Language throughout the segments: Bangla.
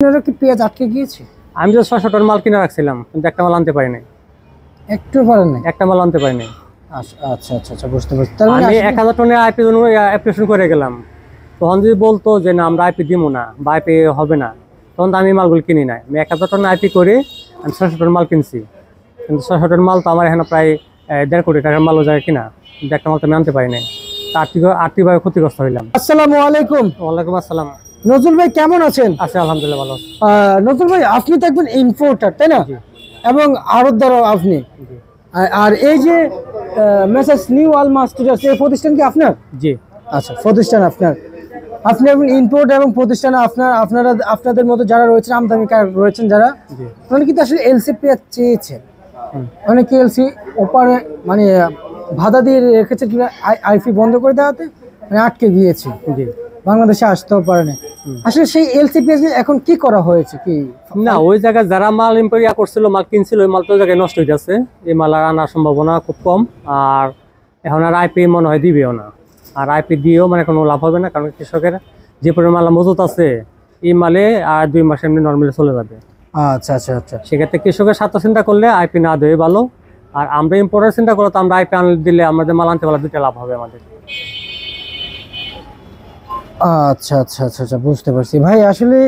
আপনারা কি পেঁয়াজ আটকে গিয়েছে? আমি তো 600 টন মাল কিনে রাখছিলাম, কিন্তু একটা মাল আনতে পারি নাই। একটু পারেন নাই? একটা মাল আনতে পারি নাই। আচ্ছা আচ্ছা আচ্ছা আচ্ছা, বুঝতে পারছি। তার মানে আমি 1000 টনের আইপি জন্য অ্যাপ্লিকেশন করে গেলাম। তখন যদি বলতো যে না আমরা আইপি দিব না বা আইপি হবে না, তখন তো আমি মালগুলো কিনি নাই। আমি 1000 টন আইপি করে আমি 600 টন মাল কিনছি, কিন্তু 600 টন মাল তো আমার এখানে প্রায় 1.5 কোটি টাকার মালও যায় কিনা, কিন্তু একটা মাল তো আমি আনতে পারি নাই। আর্থিকভাবে ক্ষতিগ্রস্ত হইলাম। আসসালামু আলাইকুম। ওয়ালাইকুম আসসালাম। নজরুল ভাই কেমন আছেন? আছি আলহামদুলিল্লাহ, ভালো আছি। নজরুল ভাই, আপনি তো একজন ইম্পোর্টার, তাই না? এবং আড়তদারও আপনি। আর এই যে মেসার্স নিউ আল মাস্টার্স, এই প্রতিষ্ঠান কি আপনার? জি। আচ্ছা, প্রতিষ্ঠান আপনার। আপনি এবং ইম্পোর্ট এবং প্রতিষ্ঠান আপনাদের মতো যারা রয়েছেন, আমদানিকারক রয়েছেন যারা, মানে কিন্তু আসলে এলসি পেঁয়াজ চেয়েছেন। অনেকে এলসি ওপারে মানে বাধা দিয়ে রেখেছে, কিংবা আইপি বন্ধ করে দেওয়াতে মানে আটকে গিয়েছে, বাংলাদেশে আসতেও পারে না। আসলে সেই এলসি পেঁয়াজ এখন কি করা হয়েছে? কি না, ওই জায়গায় যারা মাল ইম্পোর্ট করছিল, মাল কিনছিল, ওই মাল তো ওই জায়গায় নষ্ট হয়ে যাচ্ছে। এই মাল আর আনার সম্ভাবনা খুব কম। আর এখন আর আইপি মনে হয় দিবেও না। আর আইপি দিয়েও মানে কোনো লাভ হবে না, কারণ কৃষকের যে পরিমাণ মাল মজুত আছে, এই মালে আর 2 মাস এমনি নর্মালি চলে যাবে। আচ্ছা আচ্ছা আচ্ছা, সেক্ষেত্রে কৃষকের স্বার্থ চিন্তা করলে আইপি না দেওয়াই ভালো। আর আমরা ইম্পোর্টার চিন্তা করলে তো আমরা আইপি আনলে দিলে আমাদের মাল আনতে পারলে 2টা লাভ হবে আমাদের। আচ্ছা আচ্ছা আচ্ছা আচ্ছা, বুঝতে পারছি ভাই। আসলে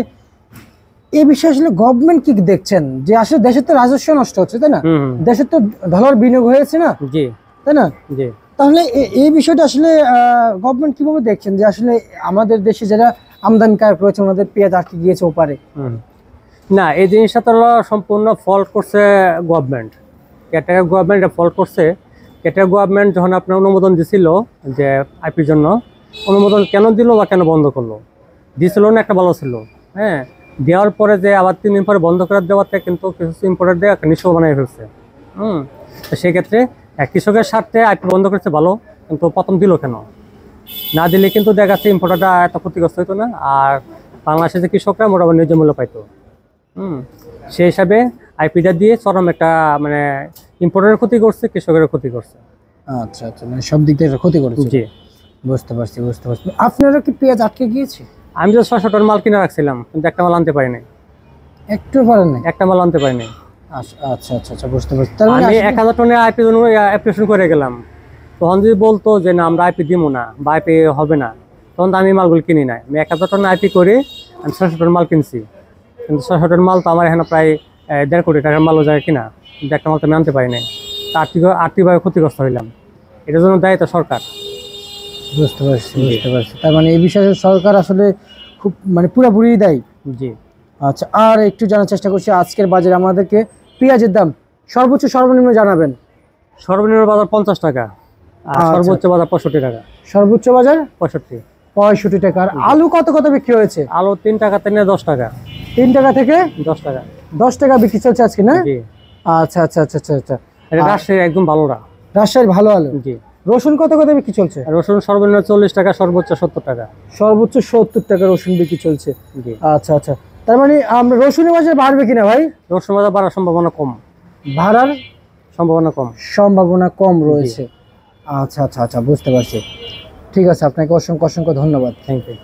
এই বিষয়ে আসলে গভর্নমেন্ট কি দেখছেন যে আসলে দেশের তো রাজস্ব নষ্ট হচ্ছে, তাই না? দেশের তো ডলার বিনিয়োগ হয়েছে না, জি, তাই না? জি। তাহলে এই বিষয়টা আসলে গভর্নমেন্ট কিভাবে দেখছেন যে আসলে আমাদের দেশে যারা আমদানিকারক রয়েছে ওনাদের পেঁয়াজ আটকে গিয়েছে ওপারে? না, এই জিনিসটা তো সম্পূর্ণ ফল্ট করছে গভর্নমেন্ট। ক্যাটার গভর্নমেন্ট ফল্ট করছে। ক্যাটার গভর্নমেন্ট যখন আপনার অনুমোদন দিছিল যে আইপির জন্য, অনুমোদন কেন দিল বা কেন বন্ধ করলো? দিছিল না, একটা ভালো ছিল। হ্যাঁ, দেওয়ার পরে যে আবার 3 দিন পরে বন্ধ করে দেওয়াতে কিন্তু কিছু ইম্পোর্টার দিয়ে একটা নিঃস্ব বানিয়ে ফেলছে। তো সেক্ষেত্রে কৃষকের স্বার্থে আইপি বন্ধ করছে ভালো, কিন্তু প্রথম দিল কেন? না দিলে কিন্তু দেখা যাচ্ছে ইম্পোর্টারটা এত ক্ষতিগ্রস্ত হতো না, আর বাংলাদেশের যে কৃষকরা মোটামুটি ন্যায্য মূল্য পাইতো। সেই হিসাবে আইপিটা দিয়ে চরম একটা মানে ইম্পোর্টারের ক্ষতি করছে, কৃষকের ক্ষতি করছে। আচ্ছা আচ্ছা, মানে সব দিক থেকে ক্ষতি করেছে। জি, বুঝতে পারছি বুঝতে পারছি। আপনারা কি পেঁয়াজ আটকে গিয়েছে? আমি তো 600 টন মাল কিনে রাখছিলাম, কিন্তু একটা মাল আনতে পারি নাই। একটু পারেন নাই? একটা মাল আনতে পারি নাই। আচ্ছা আচ্ছা আচ্ছা আচ্ছা, বুঝতে পারছি। তার মানে আমি 1000 টনের আইপি জন্য অ্যাপ্লিকেশন করে গেলাম। তখন যদি বলতো যে না আমরা আইপি দিব না বা আইপি হবে না, তখন তো আমি মালগুলো কিনি নাই। আমি 1000 টন আইপি করে আমি 600 টন মাল কিনছি, কিন্তু 600 টন মাল তো আমার এখানে প্রায় 1.5 কোটি টাকার মালও যায় কিনা, কিন্তু একটা মাল তো আমি আনতে পারি নাই। আর্থিকভাবে ক্ষতিগ্রস্ত হইলাম। এটার জন্য দায়ী তো সরকার। বুঝতে পারছি বুঝতে পারছি। তার মানে এই বিষয়ে সরকার আসলে খুব মানে পুরোপুরি দায়ী। জি। আচ্ছা, আর একটু জানার চেষ্টা করছি আজকের বাজারে আমাদেরকে পেঁয়াজের দাম সর্বোচ্চ সর্বনিম্ন জানাবেন। সর্বনিম্ন বাজার 50 টাকা, আর সর্বোচ্চ বাজার 65 টাকা। সর্বোচ্চ বাজার 65 টাকা। আর আলু কত বিক্রি হয়েছে? আলু 3 টাকা থেকে 10 টাকা। 3 টাকা থেকে 10 টাকা। 10 টাকা বিক্রি চলছে আজকে, না? জি। আচ্ছা আচ্ছা আচ্ছা আচ্ছা আচ্ছা। এটা রাজশাহীর একদম ভালোটা। রাজশাহীর ভালো আলু। জি। রসুন কত বিক্রি চলছে? রসুন সর্বনিম্ন 40 টাকা, সর্বোচ্চ 70 টাকা। সর্বোচ্চ 70 টাকা রসুন বিক্রি চলছে। জি। আচ্ছা আচ্ছা, তার মানে আমরা রসুনের বাজার বাড়বে কিনা ভাই? রসুন বাজার বাড়ার সম্ভাবনা কম। ভাড়ার সম্ভাবনা কম রয়েছে। আচ্ছা আচ্ছা আচ্ছা, বুঝতে পারছি। ঠিক আছে, আপনাকে অসংখ্য ধন্যবাদ। Thank you.